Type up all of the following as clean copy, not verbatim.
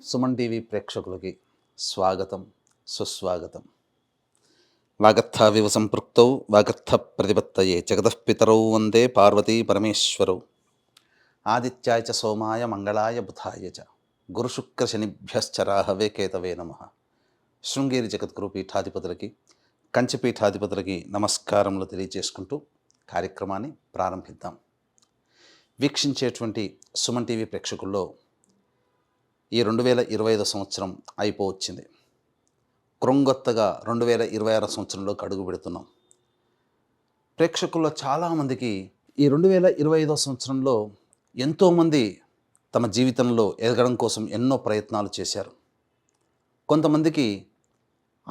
Suman TV ప్రేక్షకులకి స్వాగతం, సుస్వాగతం. వాగర్థావివ సంపృక్తౌ వాగర్థ ప్రతిపత్తయే జగతఃపితరౌ వందే పార్వతీ పరమేశ్వరౌ. ఆదిత్యాయ చ సోమాయ మంగళాయ బుధాయ చ గురుశుక్రశనిభ్యశ్చ రాహవే కేతవే నమః. శృంగేరి జగద్గురు పీఠాధిపతులకి, కంచి పీఠాధిపతులకి నమస్కారములు తెలియజేసుకుంటూ కార్యక్రమాన్ని ప్రారంభిద్దాం. వీక్షించేటువంటి సుమన్ టీవీ ప్రేక్షకుల్లో ఈ 2025 సంవత్సరం అయిపోవచ్చింది. క్రొంగొత్తగా 2026 సంవత్సరంలో అడుగు పెడుతున్నాం. ప్రేక్షకుల్లో చాలామందికి ఈ 2025 సంవత్సరంలో ఎంతోమంది తమ జీవితంలో ఎదగడం కోసం ఎన్నో ప్రయత్నాలు చేశారు. కొంతమందికి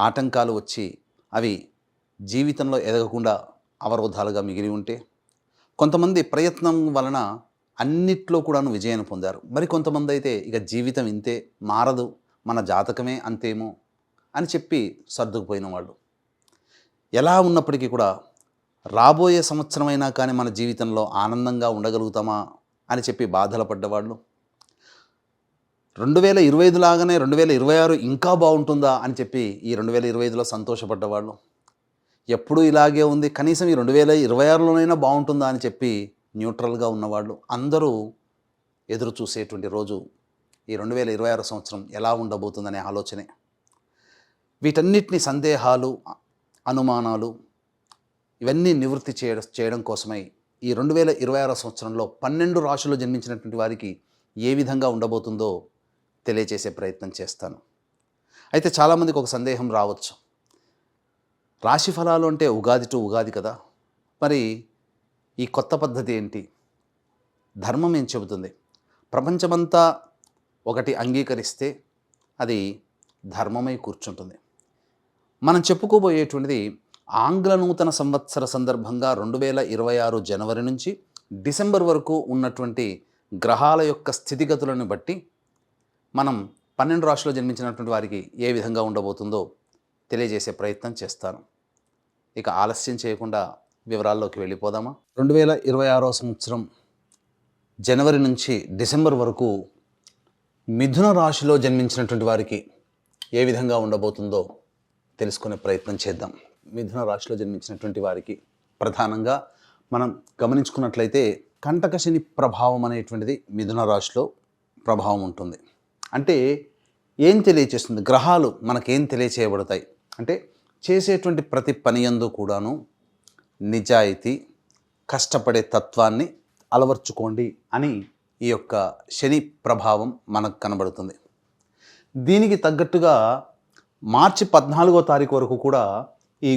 ఆటంకాలు వచ్చి అవి జీవితంలో ఎదగకుండా అవరోధాలుగా మిగిలి ఉంటే, కొంతమంది ప్రయత్నం వలన అన్నిట్లో కూడాను విజయాన్ని పొందారు. మరి కొంతమంది అయితే ఇక జీవితం ఇంతే, మారదు, మన జాతకమే అంతేమో అని చెప్పి సర్దుకుపోయిన వాళ్ళు. ఎలా ఉన్నప్పటికీ కూడా రాబోయే సంవత్సరమైనా కానీ మన జీవితంలో ఆనందంగా ఉండగలుగుతామా అని చెప్పి బాధలు పడ్డవాళ్ళు, 2025 లాగానే 2026 ఇంకా బాగుంటుందా అని చెప్పి ఈ 2025లో సంతోషపడ్డవాళ్ళు, ఎప్పుడూ ఇలాగే ఉంది కనీసం ఈ 2026లోనైనా బాగుంటుందా అని చెప్పి న్యూట్రల్గా ఉన్నవాళ్ళు అందరూ ఎదురు చూసేటువంటి రోజు ఈ 2026 సంవత్సరం ఎలా ఉండబోతుందనే ఆలోచనే. వీటన్నిటిని సందేహాలు, అనుమానాలు ఇవన్నీ నివృత్తి చేయడం కోసమై ఈ 2026 సంవత్సరంలో 12 రాశుల్లో జన్మించినటువంటి వారికి ఏ విధంగా ఉండబోతుందో తెలియజేసే ప్రయత్నం చేస్తాను. అయితే చాలామందికి ఒక సందేహం రావచ్చు, రాశి ఫలాలు అంటే ఉగాది టు ఉగాది కదా, మరి ఈ కొత్త పద్ధతి ఏంటి? ధర్మం ఏం చెబుతుంది? ప్రపంచమంతా ఒకటి అంగీకరిస్తే అది ధర్మమై కూర్చుంటుంది. మనం చెప్పుకోబోయేటువంటిది ఆంగ్ల నూతన సంవత్సర సందర్భంగా 2026 జనవరి నుంచి డిసెంబర్ వరకు ఉన్నటువంటి గ్రహాల యొక్క స్థితిగతులను బట్టి మనం 12 రాశుల్లో జన్మించినటువంటి వారికి ఏ విధంగా ఉండబోతుందో తెలియజేసే ప్రయత్నం చేస్తాను. ఇక ఆలస్యం చేయకుండా వివరాల్లోకి వెళ్ళిపోదామా? 2026 సంవత్సరం జనవరి నుంచి డిసెంబర్ వరకు మిథున రాశిలో జన్మించినటువంటి వారికి ఏ విధంగా ఉండబోతుందో తెలుసుకునే ప్రయత్నం చేద్దాం. మిథున రాశిలో జన్మించినటువంటి వారికి ప్రధానంగా మనం గమనించుకున్నట్లయితే కంటక శని ప్రభావం అనేటువంటిది మిథున రాశిలో ప్రభావం ఉంటుంది. అంటే ఏం తెలియచేస్తుంది? గ్రహాలు మనకేం తెలియచేయబడతాయి అంటే, చేసేటువంటి ప్రతి పని యందు కూడాను నిజాయితీ, కష్టపడే తత్వాన్ని అలవర్చుకోండి అని ఈ యొక్క శని ప్రభావం మనకు కనబడుతుంది. దీనికి తగ్గట్టుగా మార్చి 14వ తారీఖు వరకు కూడా ఈ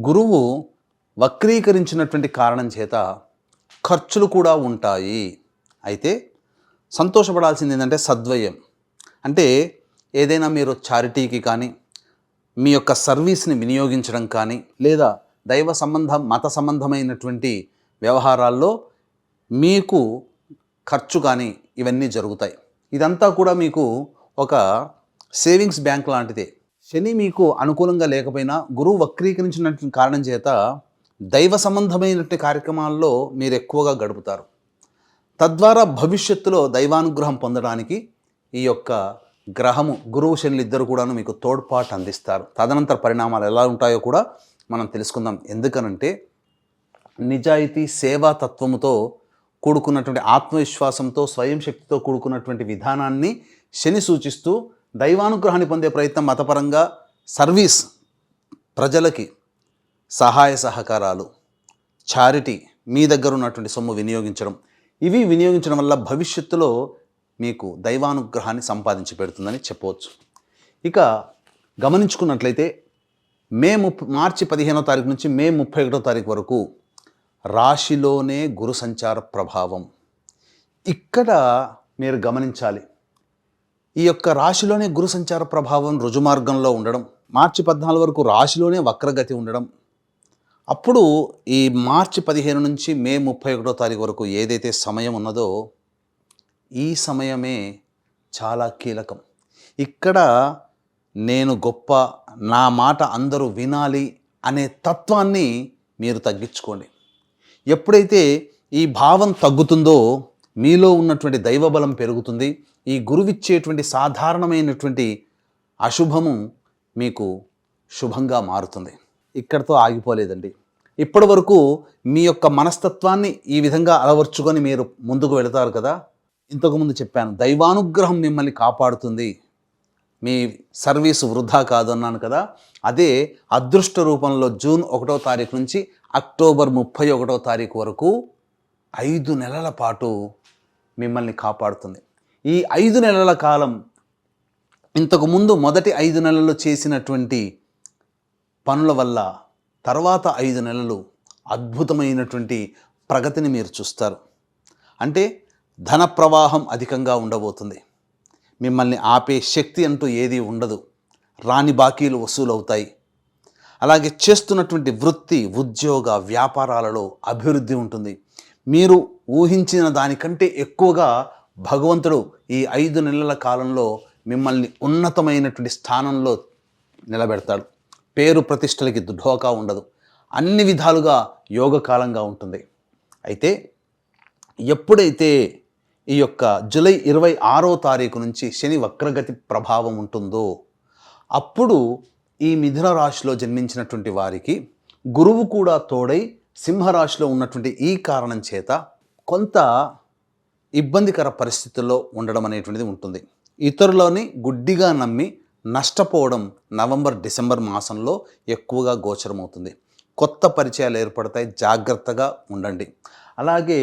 గురువు వక్రీకరించినటువంటి కారణం చేత ఖర్చులు కూడా ఉంటాయి. అయితే సంతోషపడాల్సింది ఏంటంటే సద్వయం. అంటే ఏదైనా మీరు చారిటీకి కానీ, మీ యొక్క సర్వీస్ని వినియోగించడం కానీ, లేదా దైవ సంబంధం, మత సంబంధమైనటువంటి వ్యవహారాల్లో మీకు ఖర్చు కానీ ఇవన్నీ జరుగుతాయి. ఇదంతా కూడా మీకు ఒక సేవింగ్స్ బ్యాంక్ లాంటిదే. శని మీకు అనుకూలంగా లేకపోయినా గురువు వక్రీకరించినటువంటి కారణం చేత దైవ సంబంధమైనటువంటి కార్యక్రమాల్లో మీరు ఎక్కువగా గడుపుతారు. తద్వారా భవిష్యత్తులో దైవానుగ్రహం పొందడానికి ఈ యొక్క గ్రహము, గురువు శనులు ఇద్దరు కూడాను మీకు తోడ్పాటు అందిస్తారు. తదనంతర పరిణామాలు ఎలా ఉంటాయో కూడా మనం తెలుసుకుందాం. ఎందుకనంటే నిజాయితీ, సేవా తత్వముతో కూడుకున్నటువంటి ఆత్మవిశ్వాసంతో, స్వయం శక్తితో కూడుకున్నటువంటి విధానాన్ని శని సూచిస్తూ దైవానుగ్రహాన్ని పొందే ప్రయత్నం, మతపరంగా సర్వీస్, ప్రజలకి సహాయ సహకారాలు, చారిటీ, మీ దగ్గర ఉన్నటువంటి సొమ్ము వినియోగించడం, ఇవి వినియోగించడం వల్ల భవిష్యత్తులో మీకు దైవానుగ్రహాన్ని సంపాదించి పెడుతుందని చెప్పవచ్చు. ఇక గమనించుకున్నట్లయితే మార్చి 15వ తారీఖు నుంచి మే 31వ తారీఖు వరకు రాశిలోనే గురు సంచార ప్రభావం. ఇక్కడ మీరు గమనించాలి, ఈ యొక్క రాశిలోనే గురు సంచార ప్రభావం రుజుమార్గంలో ఉండడం, మార్చి 14 వరకు రాశిలోనే వక్రగతి ఉండడం, అప్పుడు ఈ మార్చి 15 నుంచి మే 31వ తారీఖు వరకు ఏదైతే సమయం ఉన్నదో ఈ సమయమే చాలా కీలకం. ఇక్కడ నేను గొప్ప, నా మాట అందరూ వినాలి అనే తత్వాన్ని మీరు తగ్గించుకోండి. ఎప్పుడైతే ఈ భావం తగ్గుతుందో మీలో ఉన్నటువంటి దైవబలం పెరుగుతుంది, ఈ గురువిచ్చేటువంటి సాధారణమైనటువంటి అశుభము మీకు శుభంగా మారుతుంది. ఇక్కడితో ఆగిపోలేదండి. ఇప్పటి వరకు మీ యొక్క మనస్తత్వాన్ని ఈ విధంగా అలవర్చుకొని మీరు ముందుకు వెళతారు కదా. ఇంతకుముందు చెప్పాను, దైవానుగ్రహం మిమ్మల్ని కాపాడుతుంది, మీ సర్వీసు వృధా కాదు అన్నాను కదా. అదే అదృష్ట రూపంలో జూన్ 1వ తారీఖు నుంచి అక్టోబర్ 31వ తారీఖు వరకు 5 నెలల పాటు మిమ్మల్ని కాపాడుతుంది. ఈ 5 నెలల కాలం ఇంతకుముందు మొదటి 5 నెలలు చేసినటువంటి పనుల వల్ల తర్వాత 5 నెలలు అద్భుతమైనటువంటి ప్రగతిని మీరు చూస్తారు. అంటే ధన ప్రవాహం అధికంగా ఉండబోతుంది. మిమ్మల్ని ఆపే శక్తి అంటూ ఏదీ ఉండదు. రాని బాకీలు వసూలవుతాయి. అలాగే చేస్తున్నటువంటి వృత్తి, ఉద్యోగ, వ్యాపారాలలో అభివృద్ధి ఉంటుంది. మీరు ఊహించిన దానికంటే ఎక్కువగా భగవంతుడు ఈ 5 నెలల కాలంలో మిమ్మల్ని ఉన్నతమైనటువంటి స్థానంలో నిలబెడతాడు. పేరు ప్రతిష్టలకి ఢోకా ఉండదు. అన్ని విధాలుగా యోగకాలంగా ఉంటుంది. అయితే ఎప్పుడైతే ఈ యొక్క జూలై 26వ తారీఖు నుంచి శని వక్రగతి ప్రభావం ఉంటుందో అప్పుడు ఈ మిథున రాశిలో జన్మించినటువంటి వారికి గురువు కూడా తోడై సింహరాశిలో ఉన్నటువంటి ఈ కారణం చేత కొంత ఇబ్బందికర పరిస్థితుల్లో ఉండడం అనేటువంటిది ఉంటుంది. ఇతరులని గుడ్డిగా నమ్మి నష్టపోవడం నవంబర్ డిసెంబర్ మాసంలో ఎక్కువగా గోచరమవుతుంది. కొత్త పరిచయాలు ఏర్పడతాయి, జాగ్రత్తగా ఉండండి. అలాగే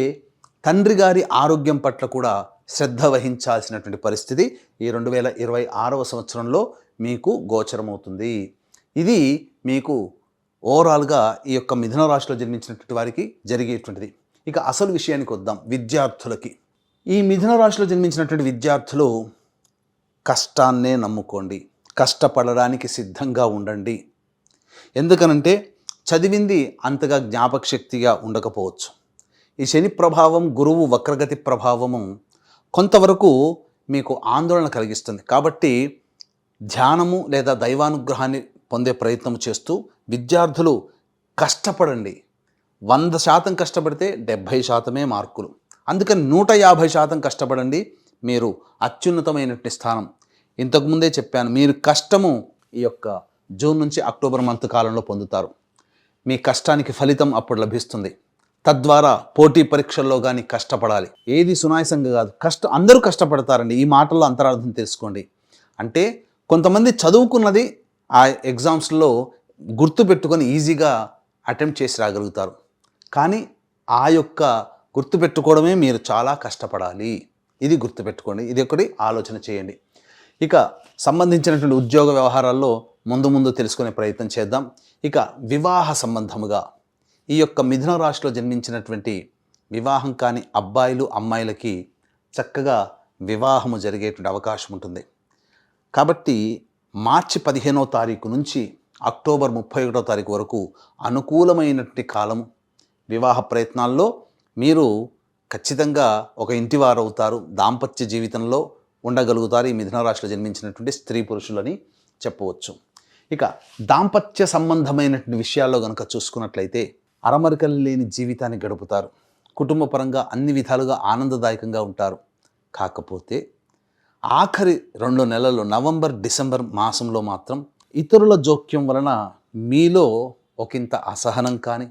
తండ్రి గారి ఆరోగ్యం పట్ల కూడా శ్రద్ధ వహించాల్సినటువంటి పరిస్థితి ఈ 2026వ సంవత్సరంలో మీకు గోచరమవుతుంది. ఇది మీకు ఓవరాల్గా ఈ యొక్క మిథున రాశిలో జన్మించినటువంటి వారికి జరిగేటువంటిది. ఇక అసలు విషయానికి వద్దాం. విద్యార్థులకి, ఈ మిథున రాశిలో జన్మించినటువంటి విద్యార్థులు కష్టాన్నే నమ్ముకోండి, కష్టపడడానికి సిద్ధంగా ఉండండి. ఎందుకనంటే చదివింది అంతగా జ్ఞాపక శక్తిగా ఉండకపోవచ్చు. ఈ శని ప్రభావం, గురువు వక్రగతి ప్రభావము కొంతవరకు మీకు ఆందోళన కలిగిస్తుంది. కాబట్టి ధ్యానము లేదా దైవానుగ్రహాన్ని పొందే ప్రయత్నం చేస్తూ విద్యార్థులు కష్టపడండి. 100% కష్టపడితే 70% మార్కులు. అందుకని 150% కష్టపడండి. మీరు అత్యున్నతమైనటువంటి స్థానం. ఇంతకుముందే చెప్పాను, మీరు కష్టము ఈ యొక్క జూన్ నుంచి అక్టోబర్ మంత్ కాలంలో పొందుతారు. మీ కష్టానికి ఫలితం అప్పుడు లభిస్తుంది. తద్వారా పోటీ పరీక్షల్లో కానీ కష్టపడాలి. ఏది సునాయాసంగా కాదు, అందరూ కష్టపడతారండి. ఈ మాటల్లో అంతరార్థం తెలుసుకోండి. అంటే కొంతమంది చదువుకున్నది ఆ ఎగ్జామ్స్లో గుర్తుపెట్టుకొని ఈజీగా అటెంప్ట్ చేసి రాగలుగుతారు. కానీ ఆ యొక్క గుర్తుపెట్టుకోవడమే మీరు చాలా కష్టపడాలి. ఇది గుర్తుపెట్టుకోండి. ఇది ఒకటి ఆలోచన చేయండి. ఇక సంబంధించినటువంటి ఉద్యోగ వ్యవహారాల్లో ముందు తెలుసుకునే ప్రయత్నం చేద్దాం. ఇక వివాహ సంబంధముగా ఈ యొక్క మిథున రాశిలో జన్మించినటువంటి వివాహం కాని అబ్బాయిలు అమ్మాయిలకి చక్కగా వివాహము జరిగేటువంటి అవకాశం ఉంటుంది. కాబట్టి మార్చి 15వ తారీఖు నుంచి అక్టోబర్ 31వ తారీఖు వరకు అనుకూలమైనటువంటి కాలము. వివాహ ప్రయత్నాల్లో మీరు ఖచ్చితంగా ఒక ఇంటివారు అవుతారు. దాంపత్య జీవితంలో ఉండగలుగుతారు ఈ మిథున రాశిలో జన్మించినటువంటి స్త్రీ పురుషులని చెప్పవచ్చు. ఇక దాంపత్య సంబంధమైనటువంటి విషయాల్లో కనుక చూసుకున్నట్లయితే అరమరికలు లేని జీవితాన్ని గడుపుతారు. కుటుంబ పరంగా అన్ని విధాలుగా ఆనందదాయకంగా ఉంటారు. కాకపోతే ఆఖరి 2 నెలలు నవంబర్ డిసెంబర్ మాసంలో మాత్రం ఇతరుల జోక్యం వలన మీలో ఒకంత అసహనం కానీ,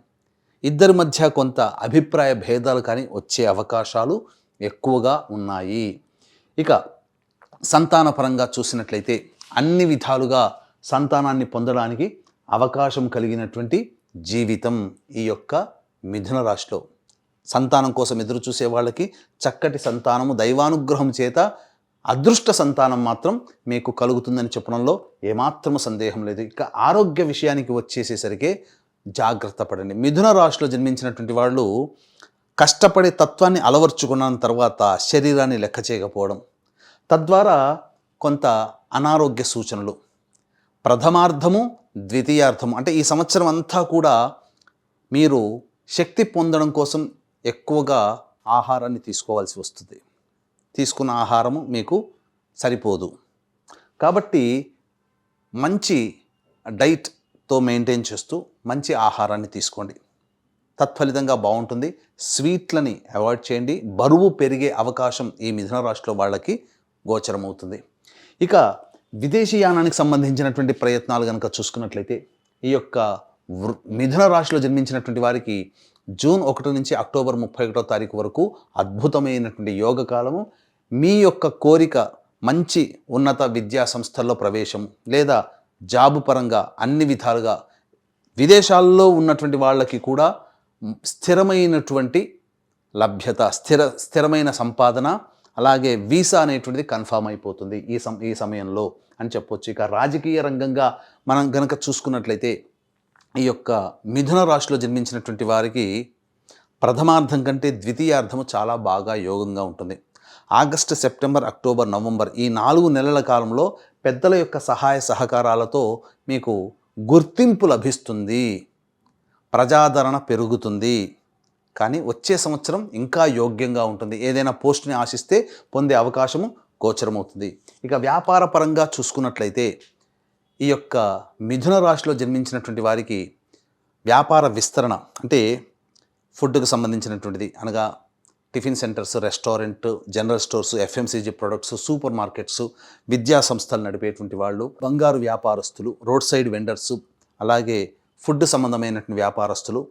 ఇద్దరి మధ్య కొంత అభిప్రాయ భేదాలు కానీ వచ్చే అవకాశాలు ఎక్కువగా ఉన్నాయి. ఇక సంతానపరంగా చూసినట్లయితే అన్ని విధాలుగా సంతానాన్ని పొందడానికి అవకాశం కలిగినటువంటి జీవితం ఈ యొక్క మిథున రాశిలో. సంతానం కోసం ఎదురు చూసే వాళ్ళకి చక్కటి సంతానము దైవానుగ్రహం చేత అదృష్ట సంతానం మాత్రం మీకు కలుగుతుందని చెప్పడంలో ఏమాత్రము సందేహం లేదు. ఇక ఆరోగ్య విషయానికి వచ్చేసేసరికి జాగ్రత్త పడండి. మిథున రాశిలో జన్మించినటువంటి వాళ్ళు కష్టపడే తత్వాన్ని అలవర్చుకున్న తర్వాత శరీరాన్ని లెక్క చేయకపోవడం, తద్వారా కొంత అనారోగ్య సూచనలు. ప్రథమార్థము, ద్వితీయార్థము అంటే ఈ సంవత్సరం అంతా కూడా మీరు శక్తి పొందడం కోసం ఎక్కువగా ఆహారాన్ని తీసుకోవాల్సి వస్తుంది. తీసుకున్న ఆహారము మీకు సరిపోదు. కాబట్టి మంచి డైట్తో మెయింటైన్ చేస్తూ మంచి ఆహారాన్ని తీసుకోండి. తత్ఫలితంగా బాగుంటుంది. స్వీట్లని అవాయిడ్ చేయండి. బరువు పెరిగే అవకాశం ఈ మిథున రాశిలో వాళ్ళకి గోచరమవుతుంది. ఇక విదేశీయానానికి సంబంధించినటువంటి ప్రయత్నాలు కనుక చూసుకున్నట్లయితే ఈ యొక్క మిథున రాశిలో జన్మించినటువంటి వారికి జూన్ 1 నుంచి అక్టోబర్ 31వ తారీఖు వరకు అద్భుతమైనటువంటి యోగ కాలము. మీ యొక్క కోరిక మంచి ఉన్నత విద్యా సంస్థల్లో ప్రవేశం లేదా జాబు పరంగా అన్ని విధాలుగా విదేశాల్లో ఉన్నటువంటి వాళ్ళకి కూడా స్థిరమైనటువంటి లభ్యత, స్థిరమైన సంపాదన, అలాగే వీసా అనేటువంటిది కన్ఫామ్ అయిపోతుంది ఈ సమయంలో అని చెప్పొచ్చు. ఇక రాజకీయ రంగంగా మనం గనక చూసుకున్నట్లయితే ఈ యొక్క మిథున రాశిలో జన్మించినటువంటి వారికి ప్రథమార్థం కంటే ద్వితీయార్థము చాలా బాగా యోగంగా ఉంటుంది. ఆగస్టు, సెప్టెంబర్, అక్టోబర్, నవంబర్ ఈ 4 నెలల కాలంలో పెద్దల యొక్క సహాయ సహకారాలతో మీకు గుర్తింపు లభిస్తుంది, ప్రజాదరణ పెరుగుతుంది. కానీ వచ్చే సంవత్సరం ఇంకా యోగ్యంగా ఉంటుంది. ఏదైనా పోస్ట్ని ఆశిస్తే పొందే అవకాశము గోచరమవుతుంది. ఇక వ్యాపార పరంగా చూసుకున్నట్లయితే ఈ యొక్క మిథున రాశిలో జన్మించినటువంటి వారికి వ్యాపార విస్తరణ అంటే ఫుడ్కు సంబంధించినటువంటిది, అనగా tiffin centres, restaurant, general stores, FMCG products, super markets, విద్యా సంస్థలు నడిపేటువంటి వాళ్ళు, బంగారు వ్యాపారస్తులు, రోడ్ సైడ్ వెండర్స్, అలాగే ఫుడ్ సంబంధమైనటువంటి వ్యాపారస్తులు,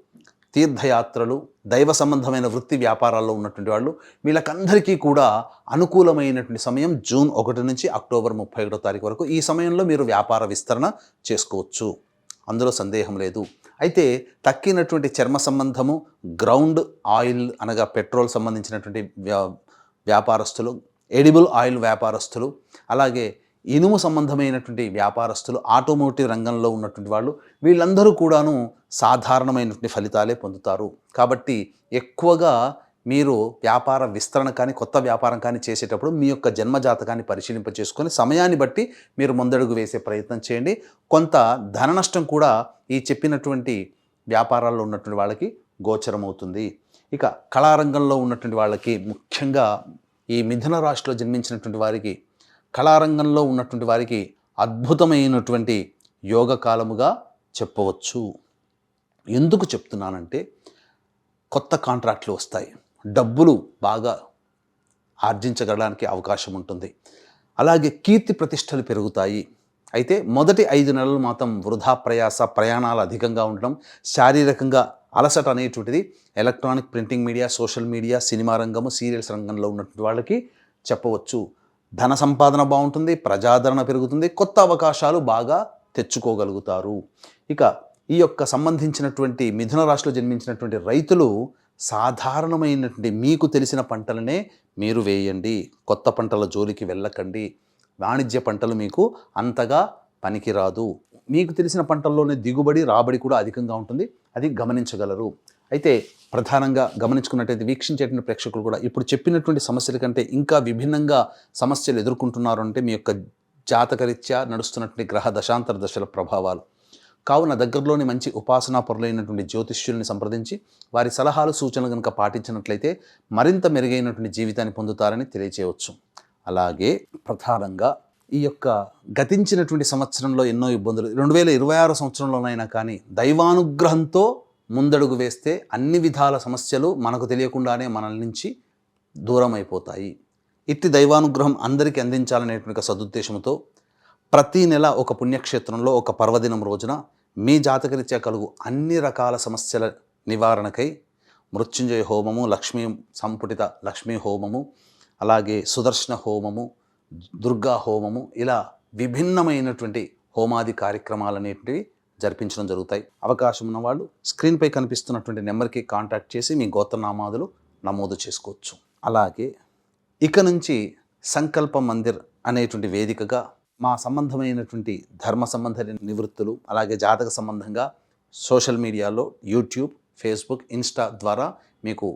తీర్థయాత్రలు, దైవ సంబంధమైన వృత్తి వ్యాపారాల్లో ఉన్నటువంటి వాళ్ళు, వీళ్ళకందరికీ కూడా అనుకూలమైనటువంటి సమయం జూన్ 1 నుంచి అక్టోబర్ 31వ తారీఖు వరకు. ఈ సమయంలో మీరు వ్యాపార విస్తరణ చేసుకోవచ్చు, అందులో సందేహం లేదు. అయితే తక్కినటువంటి చర్మ సంబంధము, గ్రౌండ్ ఆయిల్ అనగా పెట్రోల్ సంబంధించినటువంటి వ్యాపారస్తులు, ఎడిబుల్ ఆయిల్ వ్యాపారస్తులు, అలాగే ఇనుము సంబంధమైనటువంటి వ్యాపారస్తులు, ఆటోమోటివ్ రంగంలో ఉన్నటువంటి వాళ్ళు, వీళ్ళందరూ కూడాను సాధారణమైనటువంటి ఫలితాలే పొందుతారు. కాబట్టి ఎక్కువగా మీరు వ్యాపార విస్తరణ కానీ కొత్త వ్యాపారం కానీ చేసేటప్పుడు మీ యొక్క జన్మజాతకాన్ని పరిశీలింప చేసుకొని సమయాన్ని బట్టి మీరు ముందడుగు వేసే ప్రయత్నం చేయండి. కొంత ధన నష్టం కూడా ఈ చెప్పినటువంటి వ్యాపారాల్లో ఉన్నటువంటి వాళ్ళకి గోచరమవుతుంది. ఇక కళారంగంలో ఉన్నటువంటి వాళ్ళకి, ముఖ్యంగా ఈ మిథున రాశిలో జన్మించినటువంటి వారికి, కళారంగంలో ఉన్నటువంటి వారికి అద్భుతమైనటువంటి యోగ కాలముగా చెప్పవచ్చు. ఎందుకు చెప్తున్నానంటే కొత్త కాంట్రాక్ట్లు వస్తాయి, డబ్బులు బాగా ఆర్జించగలడానికి అవకాశం ఉంటుంది, అలాగే కీర్తి ప్రతిష్టలు పెరుగుతాయి. అయితే మొదటి 5 నెలలు మాత్రం వృధా ప్రయాస, ప్రయాణాలు అధికంగా ఉండడం, శారీరకంగా అలసట అనేటువంటిది electronic, printing media, social media, cinema రంగము, సీరియల్స్ రంగంలో ఉన్నటువంటి వాళ్ళకి చెప్పవచ్చు. ధన సంపాదన బాగుంటుంది, ప్రజాదరణ పెరుగుతుంది, కొత్త అవకాశాలు బాగా తెచ్చుకోగలుగుతారు. ఇక ఈ యొక్క సంబంధించినటువంటి మిథున రాశిలో జన్మించినటువంటి రైతులు సాధారణమైనటువంటి మీకు తెలిసిన పంటలనే మీరు వేయండి, కొత్త పంటల జోలికి వెళ్ళకండి. వాణిజ్య పంటలు మీకు అంతగా పనికిరాదు. మీకు తెలిసిన పంటల్లోనే దిగుబడి, రాబడి కూడా అధికంగా ఉంటుంది, అది గమనించగలరు. అయితే ప్రధానంగా గమనించుకున్నట్టయితే వీక్షించేటువంటి ప్రేక్షకులు కూడా ఇప్పుడు చెప్పినటువంటి సమస్యల కంటే ఇంకా విభిన్నంగా సమస్యలు ఎదుర్కొంటున్నారు అంటే మీ యొక్క జాతకరీత్యా నడుస్తున్నటువంటి గ్రహ దశాంతర దశల ప్రభావాలు. కావున దగ్గరలోని మంచి ఉపాసనా పరులైనటువంటి జ్యోతిష్యుల్ని సంప్రదించి వారి సలహాలు, సూచనలు కనుక పాటించినట్లయితే మరింత మెరుగైనటువంటి జీవితాన్ని పొందుతారని తెలియచేయవచ్చు. అలాగే ప్రధానంగా ఈ యొక్క గతించినటువంటి సంవత్సరంలో ఎన్నో ఇబ్బందులు, 2026 సంవత్సరంలోనైనా కానీ దైవానుగ్రహంతో ముందడుగు వేస్తే అన్ని విధాల సమస్యలు మనకు తెలియకుండానే మన నుంచి దూరం అయిపోతాయి. ఇట్టి దైవానుగ్రహం అందరికీ అందించాలనేటువంటి సదుద్దేశంతో ప్రతి నెల ఒక పుణ్యక్షేత్రంలో ఒక పర్వదినం రోజున మీ జాతకరీత్యా కలుగు అన్ని రకాల సమస్యల నివారణకై మృత్యుంజయ హోమము, లక్ష్మీ సంపుటిత లక్ష్మీ హోమము, అలాగే సుదర్శన హోమము, దుర్గా హోమము, ఇలా విభిన్నమైనటువంటి హోమాది కార్యక్రమాలు అనేటివి జరిపించడం జరుగుతాయి. అవకాశం ఉన్నవాళ్ళు స్క్రీన్పై కనిపిస్తున్నటువంటి నెంబర్కి కాంటాక్ట్ చేసి మీ గోత్రనామాదులు నమోదు చేసుకోవచ్చు. అలాగే ఇక నుంచి సంకల్ప మందిర్ అనేటువంటి వేదికగా మా సంబంధమైనటువంటి ధర్మ సంబంధ నివృత్తులు, అలాగే జాతక సంబంధంగా సోషల్ మీడియాలో యూట్యూబ్, ఫేస్బుక్, ఇన్స్టా ద్వారా మీకు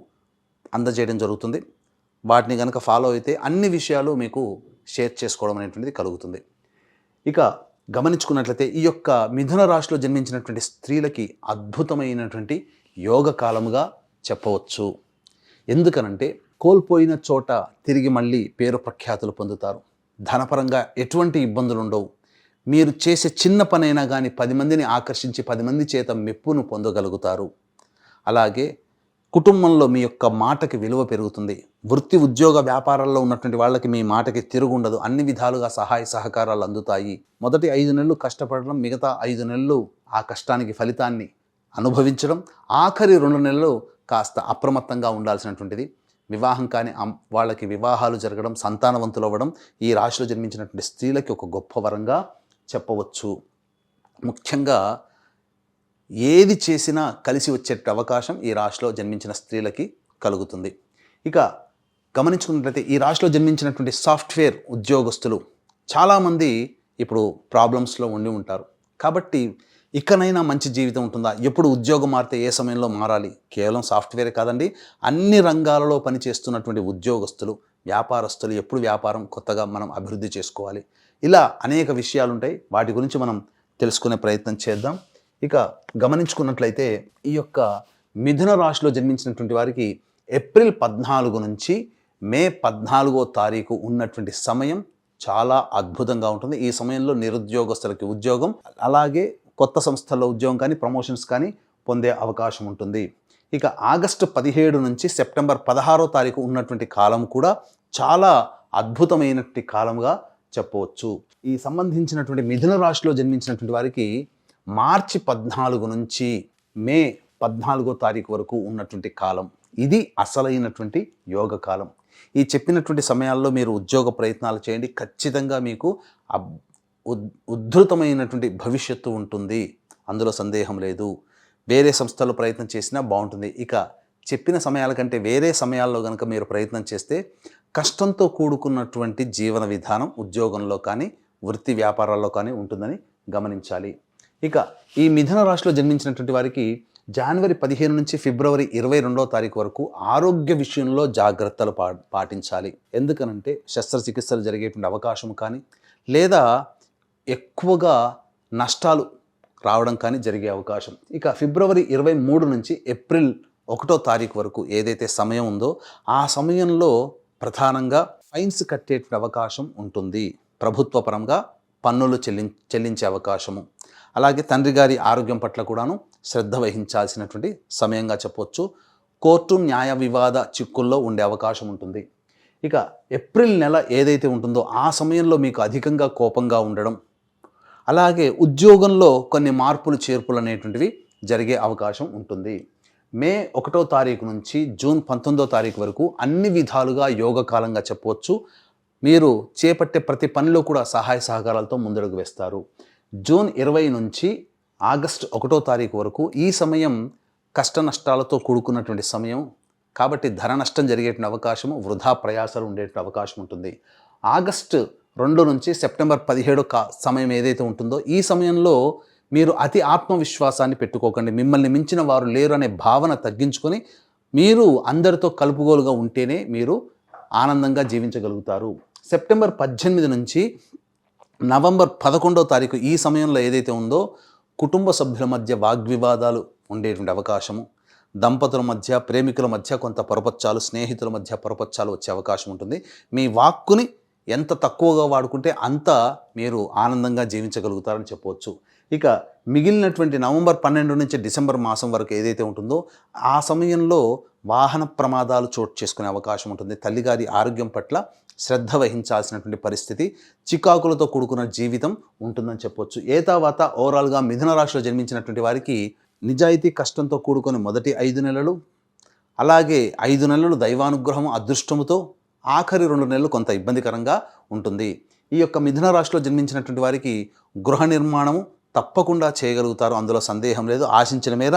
అందజేయడం జరుగుతుంది. వాటిని కనుక ఫాలో అయితే అన్ని విషయాలు మీకు షేర్ చేసుకోవడం అనేటువంటిది కలుగుతుంది. ఇక గమనించుకున్నట్లయితే ఈ యొక్క మిథున రాశిలో జన్మించినటువంటి స్త్రీలకి అద్భుతమైనటువంటి యోగ కాలముగా చెప్పవచ్చు. ఎందుకనంటే కోల్పోయిన చోట తిరిగి మళ్ళీ పేరు ప్రఖ్యాతులు పొందుతారు. ధనపరంగా ఎటువంటి ఇబ్బందులు ఉండవు. మీరు చేసే చిన్న పనైనా కానీ 10 మందిని ఆకర్షించి 10 మంది చేత మెప్పును పొందగలుగుతారు. అలాగే కుటుంబంలో మీ యొక్క మాటకి విలువ పెరుగుతుంది. వృత్తి ఉద్యోగ వ్యాపారాల్లో ఉన్నటువంటి వాళ్ళకి మీ మాటకి తిరుగుండదు. అన్ని విధాలుగా సహాయ సహకారాలు అందుతాయి. మొదటి 5 నెలలు కష్టపడడం, మిగతా 5 నెలలు ఆ కష్టానికి ఫలితాన్ని అనుభవించడం, ఆఖరి 2 నెలలు కాస్త అప్రమత్తంగా ఉండాల్సినటువంటిది. వివాహం కాని వాళ్ళకి వివాహాలు జరగడం, సంతానవంతులు అవ్వడం ఈ రాశిలో జన్మించినటువంటి స్త్రీలకి ఒక గొప్ప వరంగా చెప్పవచ్చు. ముఖ్యంగా ఏది చేసినా కలిసి వచ్చే అవకాశం ఈ రాశిలో జన్మించిన స్త్రీలకి కలుగుతుంది. ఇక గమనించుకున్నట్లయితే ఈ రాశిలో జన్మించినటువంటి సాఫ్ట్వేర్ ఉద్యోగస్తులు చాలామంది ఇప్పుడు ప్రాబ్లమ్స్లో ఉండి ఉంటారు. కాబట్టి ఇకనైనా మంచి జీవితం ఉంటుందా? ఎప్పుడు ఉద్యోగం మారితే ఏ సమయంలో మారాలి? కేవలం సాఫ్ట్వేరే కాదండి, అన్ని రంగాలలో పనిచేస్తున్నటువంటి ఉద్యోగస్తులు, వ్యాపారస్తులు ఎప్పుడు వ్యాపారం కొత్తగా మనం అభివృద్ధి చేసుకోవాలి. ఇలా అనేక విషయాలు ఉంటాయి. వాటి గురించి మనం తెలుసుకునే ప్రయత్నం చేద్దాం. ఇక గమనించుకున్నట్లయితే ఈ యొక్క మిథున రాశిలో జన్మించినటువంటి వారికి ఏప్రిల్ 14 నుంచి మే 14వ తారీఖు ఉన్నటువంటి సమయం చాలా అద్భుతంగా ఉంటుంది. ఈ సమయంలో నిరుద్యోగస్తులకి ఉద్యోగం, అలాగే కొత్త సంస్థల్లో ఉద్యోగం కానీ ప్రమోషన్స్ కానీ పొందే అవకాశం ఉంటుంది. ఇక ఆగస్టు 17 నుంచి సెప్టెంబర్ 16వ తారీఖు ఉన్నటువంటి కాలం కూడా చాలా అద్భుతమైనటువంటి కాలంగా చెప్పవచ్చు. ఈ సంబంధించినటువంటి మిథున రాశిలో జన్మించినటువంటి వారికి మార్చి 14 నుంచి మే 14వ తారీఖు వరకు ఉన్నటువంటి కాలం ఇది అసలైనటువంటి యోగ కాలం. ఈ చెప్పినటువంటి సమయాల్లో మీరు ఉద్యోగ ప్రయత్నాలు చేయండి. ఖచ్చితంగా మీకు ఉద్ధృతమైనటువంటి భవిష్యత్తు ఉంటుంది, అందులో సందేహం లేదు. వేరే సంస్థల్లో ప్రయత్నం చేసినా బాగుంటుంది. ఇక చెప్పిన సమయాల కంటే వేరే సమయాల్లో కనుక మీరు ప్రయత్నం చేస్తే కష్టంతో కూడుకున్నటువంటి జీవన విధానం ఉద్యోగంలో కానీ వృత్తి వ్యాపారాల్లో కానీ ఉంటుందని గమనించాలి. ఇక ఈ మిథున రాశిలో జన్మించినటువంటి వారికి జనవరి 15 నుంచి ఫిబ్రవరి 22వ తారీఖు వరకు ఆరోగ్య విషయంలో జాగ్రత్తలు పాటించాలి. ఎందుకనంటే శస్త్రచికిత్సలు జరిగేటువంటి అవకాశం కానీ లేదా ఎక్కువగా నష్టాలు రావడం కానీ జరిగే అవకాశం. ఇక ఫిబ్రవరి 23 నుంచి ఏప్రిల్ 1వ తారీఖు వరకు ఏదైతే సమయం ఉందో ఆ సమయంలో ప్రధానంగా ఫైన్స్ కట్టేటువంటి అవకాశం ఉంటుంది. ప్రభుత్వ పరంగా పన్నులు చెల్లించే అవకాశము, అలాగే తండ్రి గారి ఆరోగ్యం పట్ల కూడాను శ్రద్ధ వహించాల్సినటువంటి సమయంగా చెప్పవచ్చు. కోర్టు న్యాయ వివాద చిక్కుల్లో ఉండే అవకాశం ఉంటుంది. ఇక ఏప్రిల్ నెల ఏదైతే ఉంటుందో ఆ సమయంలో మీకు అధికంగా కోపంగా ఉండడం, అలాగే ఉద్యోగంలో కొన్ని మార్పులు చేర్పులు అనేటువంటివి జరిగే అవకాశం ఉంటుంది. మే 1వ తారీఖు నుంచి జూన్ 19వ తారీఖు వరకు అన్ని విధాలుగా యోగకాలంగా చెప్పవచ్చు. మీరు చేపట్టే ప్రతి పనిలో కూడా సహాయ సహకారాలతో ముందడుగు వేస్తారు. జూన్ 20 నుంచి ఆగస్టు 1వ తారీఖు వరకు ఈ సమయం కష్ట నష్టాలతో కూడుకున్నటువంటి సమయం కాబట్టి ధన నష్టం జరిగేటువంటి అవకాశము, వృధా ప్రయాసాలు ఉండేటువంటి అవకాశం ఉంటుంది. ఆగస్టు 2 నుంచి సెప్టెంబర్ 17 సమయం ఏదైతే ఉంటుందో ఈ సమయంలో మీరు అతి ఆత్మవిశ్వాసాన్ని పెట్టుకోకండి. మిమ్మల్ని మించిన వారు లేరు అనే భావన తగ్గించుకొని మీరు అందరితో కలుపుగోలుగా ఉంటేనే మీరు ఆనందంగా జీవించగలుగుతారు. సెప్టెంబర్ 18 నుంచి నవంబర్ 11వ తారీఖు ఈ సమయంలో ఏదైతే ఉందో కుటుంబ సభ్యుల మధ్య వాగ్వివాదాలు ఉండేటువంటి అవకాశము, దంపతుల మధ్య, ప్రేమికుల మధ్య కొంత పొరపచ్చాలు, స్నేహితుల మధ్య పొరపచ్చాలు వచ్చే అవకాశం ఉంటుంది. మీ వాక్కుని ఎంత తక్కువగా వాడుకుంటే అంత మీరు ఆనందంగా జీవించగలుగుతారని చెప్పవచ్చు. ఇక మిగిలినటువంటి నవంబర్ 12 నుంచి డిసెంబర్ మాసం వరకు ఏదైతే ఉంటుందో ఆ సమయంలో వాహన ప్రమాదాలు చోటు చేసుకునే అవకాశం ఉంటుంది. తల్లిగారి ఆరోగ్యం పట్ల శ్రద్ధ వహించాల్సినటువంటి పరిస్థితి, చికాకులతో కూడుకున్న జీవితం ఉంటుందని చెప్పవచ్చు. తర్వాత ఓవరాల్గా మిథున రాశిలో జన్మించినటువంటి వారికి నిజాయితీ కష్టంతో కూడుకొని మొదటి 5 నెలలు, అలాగే 5 నెలలు దైవానుగ్రహం అదృష్టముతో, ఆఖరి 2 నెలలు కొంత ఇబ్బందికరంగా ఉంటుంది. ఈ యొక్క మిథున రాశిలో జన్మించినటువంటి వారికి గృహ నిర్మాణము తప్పకుండా చేయగలుగుతారు, అందులో సందేహం లేదు. ఆశించిన మేర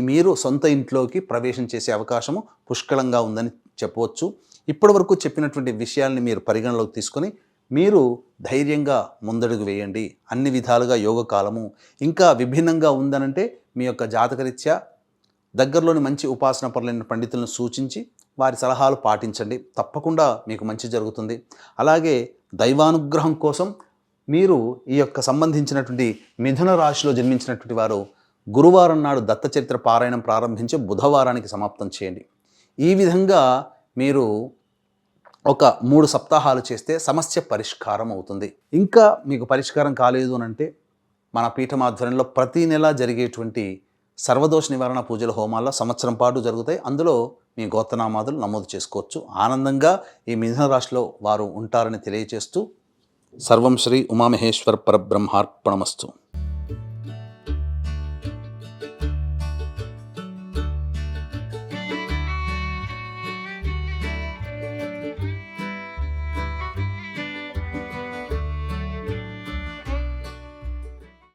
మీరు సొంత ఇంట్లోకి ప్రవేశం చేసే అవకాశము పుష్కలంగా ఉందని చెప్పవచ్చు. ఇప్పటి వరకు చెప్పినటువంటి విషయాల్ని మీరు పరిగణలోకి తీసుకొని మీరు ధైర్యంగా ముందడుగు వేయండి. అన్ని విధాలుగా యోగకాలము ఇంకా విభిన్నంగా ఉందనంటే మీ యొక్క జాతకరీత్యా దగ్గరలోని మంచి ఉపాసన పరులైన పండితులను సూచించి వారి సలహాలు పాటించండి, తప్పకుండా మీకు మంచి జరుగుతుంది. అలాగే దైవానుగ్రహం కోసం మీరు ఈ యొక్క సంబంధించినటువంటి మిథున రాశిలో జన్మించినటువంటి వారు గురువారం నాడు దత్తచరిత్ర పారాయణం ప్రారంభించి బుధవారానికి సమాప్తం చేయండి. ఈ విధంగా మీరు ఒక 3 సప్తాహాలు చేస్తే సమస్య పరిష్కారం అవుతుంది. ఇంకా మీకు పరిష్కారం కాలేదు అని అంటే మన పీఠం ఆధ్వర్యంలో ప్రతి నెల జరిగేటువంటి సర్వదోష నివారణ పూజల హోమాల్లో సంవత్సరం పాటు జరుగుతాయి. అందులో మీ గోత్రనామాదులు నమోదు చేసుకోవచ్చు. ఆనందంగా ఈ మిథున రాశిలో వారు ఉంటారని తెలియజేస్తూ సర్వం శ్రీ ఉమామహేశ్వర పరబ్రహ్మార్పణమస్తు.